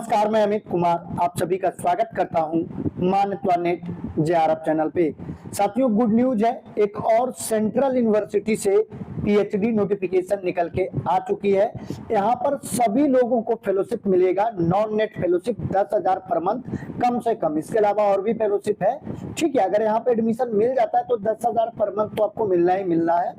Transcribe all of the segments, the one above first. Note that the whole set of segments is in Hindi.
नमस्कार, मैं अमित कुमार आप सभी का स्वागत करता हूं मान्यता नेट जेआरएफ चैनल पे। साथियों, गुड न्यूज है, एक और सेंट्रल यूनिवर्सिटी से पीएचडी नोटिफिकेशन निकल के आ चुकी है। यहाँ पर सभी लोगों को फेलोशिप मिलेगा, non net fellowship 10,000 per month कम से कम। इसके अलावा और भी फेलोशिप है, ठीक है। अगर यहाँ पे एडमिशन मिल जाता है तो 10,000 पर मंथ तो आपको मिलना ही मिलना है।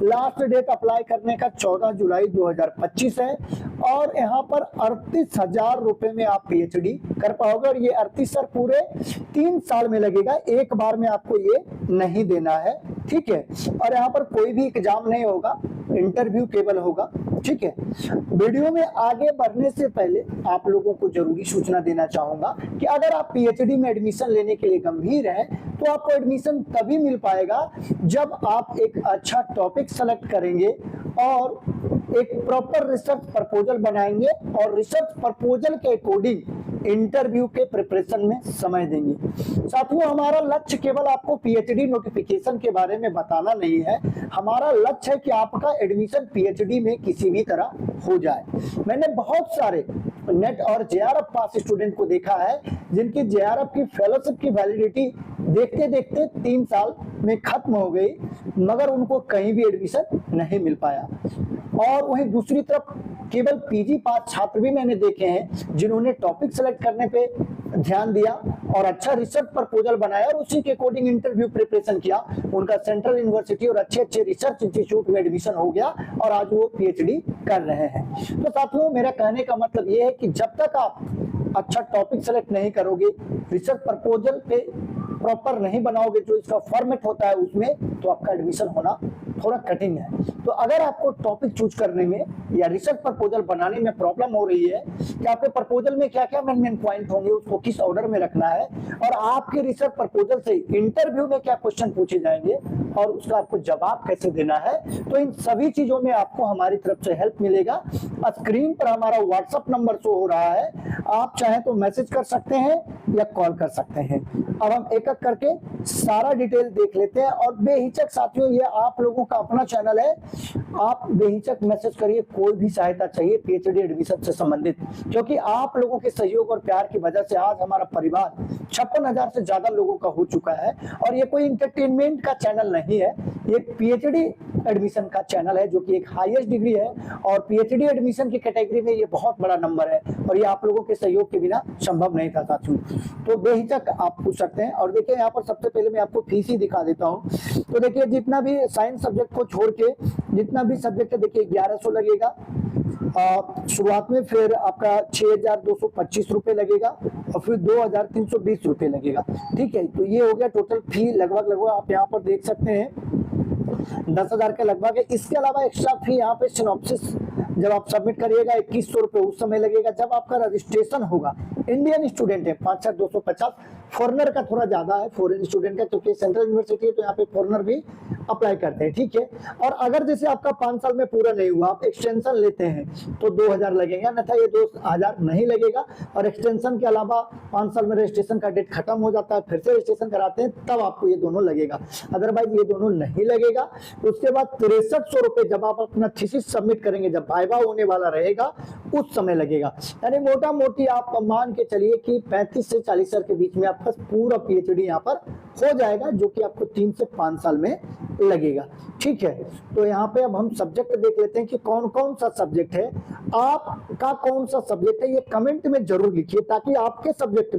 लास्ट डेट अप्लाई करने का 14 जुलाई 2025 है और यहाँ पर 38,000 रुपए में आप पीएचडी कर पाओगे। और ये 38 सर पूरे 3 साल में लगेगा, एक बार में आपको ये नहीं देना है, ठीक है। और यहाँ पर कोई भी एग्जाम नहीं होगा, इंटरव्यू केवल होगा, ठीक है। वीडियो में आगे बढ़ने से पहले आप लोगों को जरूरी सूचना देना चाहूंगा कि अगर आप पीएचडी में एडमिशन लेने के लिए गंभीर हैं तो आपको एडमिशन तभी मिल पाएगा जब आप एक अच्छा टॉपिक सेलेक्ट करेंगे और एक प्रॉपर रिसर्च प्रपोजल बनाएंगे और रिसर्च प्रपोजल के अकॉर्डिंग इंटरव्यू के प्रिपरेशन में समय देंगे। साथियों, हमारा लक्ष्य केवल आपको पीएचडी नोटिफिकेशन के बारे में बताना नहीं है, हमारा लक्ष्य है कि आपका एडमिशन पीएचडी में किसी भी तरह हो जाए। मैंने बहुत सारे नेट और जेआरएफ पास स्टूडेंट को देखा है जिनकी जेआरएफ की फेलोशिप की वैलिडिटी देखते देखते 3 साल में खत्म हो गई, मगर उनको कहीं भी एडमिशन नहीं मिल पाया। और वहीं दूसरी तरफ केवल पीजी पास छात्र भी मैंने देखे हैं जिन्होंने टॉपिक सेलेक्ट करने पे ध्यान दिया और अच्छा रिसर्च प्रपोजल बनाया और उसी के अकॉर्डिंग इंटरव्यू प्रिपरेशन किया। उनका सेंट्रल यूनिवर्सिटी और अच्छे अच्छे रिसर्च इंस्टीट्यूट में एडमिशन हो गया और आज वो पीएचडी कर रहे हैं। तो साथियों, मेरा कहने का मतलब ये है कि जब तक आप अच्छा टॉपिक सेलेक्ट नहीं करोगे, रिसर्च प्रपोजल पे प्रॉपर नहीं बनाओगे, जो इसका फॉर्मेट होता है उसमें, तो आपका एडमिशन होना थोड़ा कठिन है। तो अगर आपको टॉपिक चूज करने में या रिसर्च प्रपोजल बनाने में प्रॉब्लम हो रही है कि आपके प्रपोजल में क्या क्या मेन पॉइंट होंगे, उसको किस ऑर्डर में रखना है और आपके रिसर्च प्रपोजल से इंटरव्यू में क्या क्वेश्चन पूछे जाएंगे और उसका आपको जवाब कैसे देना है, तो इन सभी चीजों में आपको हमारी तरफ से हेल्प मिलेगा। स्क्रीन पर हमारा व्हाट्सएप नंबर शो हो रहा है, आप चाहें तो मैसेज कर सकते हैं या कॉल कर सकते हैं। अब हम एक एक करके सारा डिटेल देख लेते हैं और बेहिचक साथियों, ये आप लोगों का अपना चैनल है, आप बेहिचक मैसेज करिए, कोई भी सहायता चाहिए पीएचडी एडमिशन से संबंधित, क्योंकि आप लोगों के सहयोग और प्यार की वजह से आज हमारा परिवार 56,000 से ज्यादा लोगों का हो चुका है। और ये कोई इंटरटेनमेंट का चैनल नहीं है, ये पीएचडी एडमिशन का चैनल है जो कि एक हाईएस्ट डिग्री है और पीएचडी एडमिशन की कैटेगरी में ये बहुत बड़ा नंबर है और ये आप लोगों के सहयोग के बिना संभव नहीं था साथियों। तो बेहिचक आप पूछ सकते हैं। और देखिए, यहाँ पर सबसे पहले मैं आपको फीस ही दिखा देता हूँ। तो देखिए, जितना भी साइंस सब्जेक्ट को छोड़ के जितना भी सब्जेक्ट है, देखिए 1100 लगेगा शुरुआत में, फिर आपका 6,225 रुपए लगेगा और फिर 2,320 रुपए लगेगा, ठीक है। तो ये हो गया टोटल फी, लगभग आप यहाँ पर देख सकते हैं 10,000 के लगभग है। इसके अलावा एक्स्ट्रा फी यहाँ पे सिनॉप्सिस जब आप सबमिट करिएगा 2100 रुपए उस समय लगेगा। जब आपका रजिस्ट्रेशन होगा, इंडियन स्टूडेंट है 5,250, फॉरेनर का थोड़ा ज्यादा है, फॉरेन स्टूडेंट का, क्योंकि सेंट्रल यूनिवर्सिटी है तो यहाँ पे फॉरेनर भी अप्लाई करते हैं, ठीक है। और अगर जैसे आपका 5 साल में पूरा नहीं हुआ, आप एक्सटेंशन लेते हैं तो 2,000 लगेगा, अन्यथा ये 2,000 नहीं लगेगा। और एक्सटेंशन के अलावा 5 साल में रजिस्ट्रेशन का डेट खत्म हो जाता है, फिर से रजिस्ट्रेशन कराते हैं, तब आपको ये दोनों लगेगा, अदरवाइज ये दोनों नहीं लगेगा। उसके बाद 6300 रुपए जब आप अपना थीसिस सबमिट करेंगे, जब वाइवा होने वाला रहेगा उस समय लगेगा। यानी मोटा मोटी आप मान के चलिए कि 35 से 40 साल के बीच में आपका पूरा पीएचडी यहाँ पर हो जाएगा, जो कि आपको 3 से 5 साल में लगेगा, ठीक है। तो यहाँ पे अब हम सब्जेक्ट देख लेते हैं कि कौन कौन सा सब्जेक्ट है, आपका कौन सा सब्जेक्ट है, ये कमेंट में जरूर लिखिए ताकि आपके सब्जेक्ट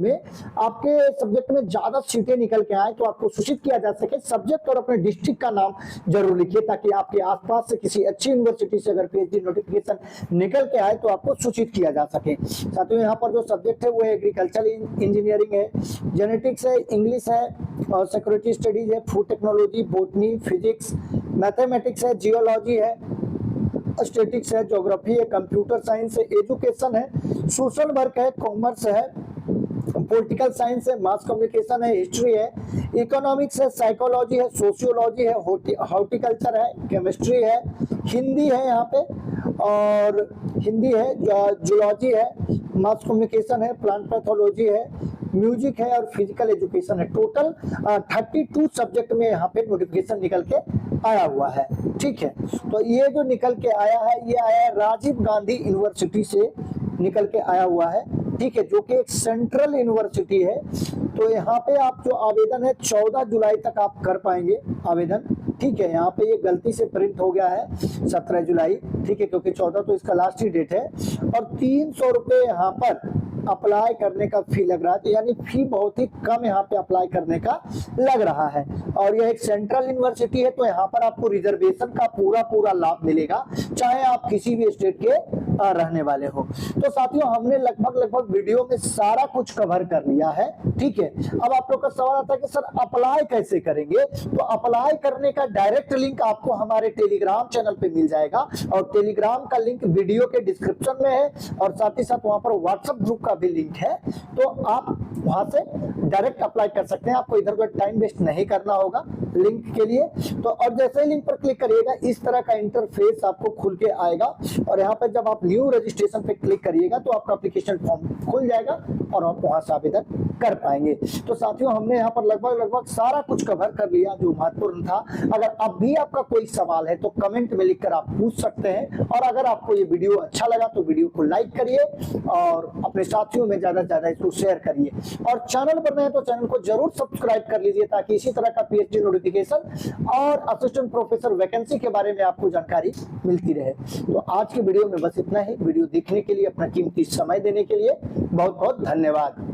में ज्यादा सीटें निकल के आए तो आपको सूचित किया जा सके। सब्जेक्ट और अपने डिस्ट्रिक्ट का नाम जरूर लिखिए ताकि आपके आसपास से किसी अच्छी यूनिवर्सिटी से अगर पीएचडी नोटिफिकेशन निकल के आए तो आपको सूचित किया जा सके। साथियों, यहाँ पर जो सब्जेक्ट है वो एग्रीकल्चर इंजीनियरिंग है, जेनेटिक्स है, इंग्लिश है और सिक्योरिटी स्टडीज है, food technology, botany, physics, mathematics है, जियोलॉजी है, स्टैटिक्स है, ज्योग्राफी है, कंप्यूटर साइंस है, एजुकेशन है, सोशल वर्क है, कॉमर्स है, पॉलिटिकल साइंस है, मास कम्युनिकेशन है, हिस्ट्री है, इकोनॉमिक्स है, साइकोलॉजी है, सोशियोलॉजी है, हॉर्टिकल्चर है, केमिस्ट्री है, हिंदी है यहाँ पे, और हिंदी है, जूलॉजी है, मास कम्युनिकेशन है, प्लांट पैथोलॉजी है, म्यूजिक है और फिजिकल एजुकेशन है। टोटल 32 सब्जेक्ट में यहाँ पे नोटिफिकेशन निकल के आया हुआ है, ठीक है। तो ये जो निकल के आया है, ये आया है राजीव गांधी यूनिवर्सिटी से निकल के आया हुआ है। ठीक है, जो कि एक सेंट्रल यूनिवर्सिटी है। तो यहाँ पे आप जो आवेदन है 14 जुलाई तक आप कर पाएंगे आवेदन, ठीक है। यहाँ पे ये गलती से प्रिंट हो गया है 17 जुलाई, ठीक है, क्योंकि 14 तो इसका लास्ट ही डेट है। और 300 रुपये यहाँ पर अप्लाई करने का फी लग रहा है, तो यानी फी बहुत ही कम यहाँ पे अप्लाई करने का लग रहा है। और यह एक सेंट्रल यूनिवर्सिटी है, तो यहाँ पर आपको रिजर्वेशन का पूरा लाभ मिलेगा, चाहे आप किसी भी स्टेट के रहने वाले हो। तो साथियों, हमने लगभग वीडियो में सारा कुछ कवर कर लिया है, ठीक है। अब आप लोग का सवाल आता है कि सर अप्लाई कैसे करेंगे? तो अप्लाई करने का डायरेक्ट लिंक आपको हमारे टेलीग्राम चैनल पे मिल जाएगा, और टेलीग्राम का लिंक वीडियो के डिस्क्रिप्शन में है, और साथ ही साथ वहां पर व्हाट्सएप ग्रुप का भी लिंक है। तो आप वहां से डायरेक्ट अप्लाई कर सकते हैं, आपको इधर उधर टाइम वेस्ट नहीं करना होगा लिंक के लिए। तो और जैसे ही लिंक पर क्लिक करिएगा, इस तरह का इंटरफेस आपको खुल के आएगा, और यहाँ पर जब आप न्यू रजिस्ट्रेशन पे क्लिक करिएगा तो आपका एप्लीकेशन फॉर्म खुल जाएगा और आप वहां से आवेदन कर पाएंगे। तो साथियों, हमने यहाँ पर लगभग सारा कुछ कवर कर लिया जो महत्वपूर्ण था। अगर अब भी आपका कोई सवाल है तो कमेंट में लिखकर आप पूछ सकते हैं, और अगर आपको ये वीडियो अच्छा लगा तो वीडियो को लाइक करिए और अपने साथियों में ज्यादा से ज्यादा इसको शेयर करिए, और चैनल पर नए हैं तो चैनल को जरूर सब्सक्राइब कर लीजिए, ताकि इसी तरह का पीएचडी नोटिफिकेशन और असिस्टेंट प्रोफेसर वैकेंसी के बारे में आपको जानकारी मिलती रहे। तो आज की वीडियो में बस इतना ही। वीडियो देखने के लिए, अपना कीमती समय देने के लिए बहुत बहुत धन्यवाद।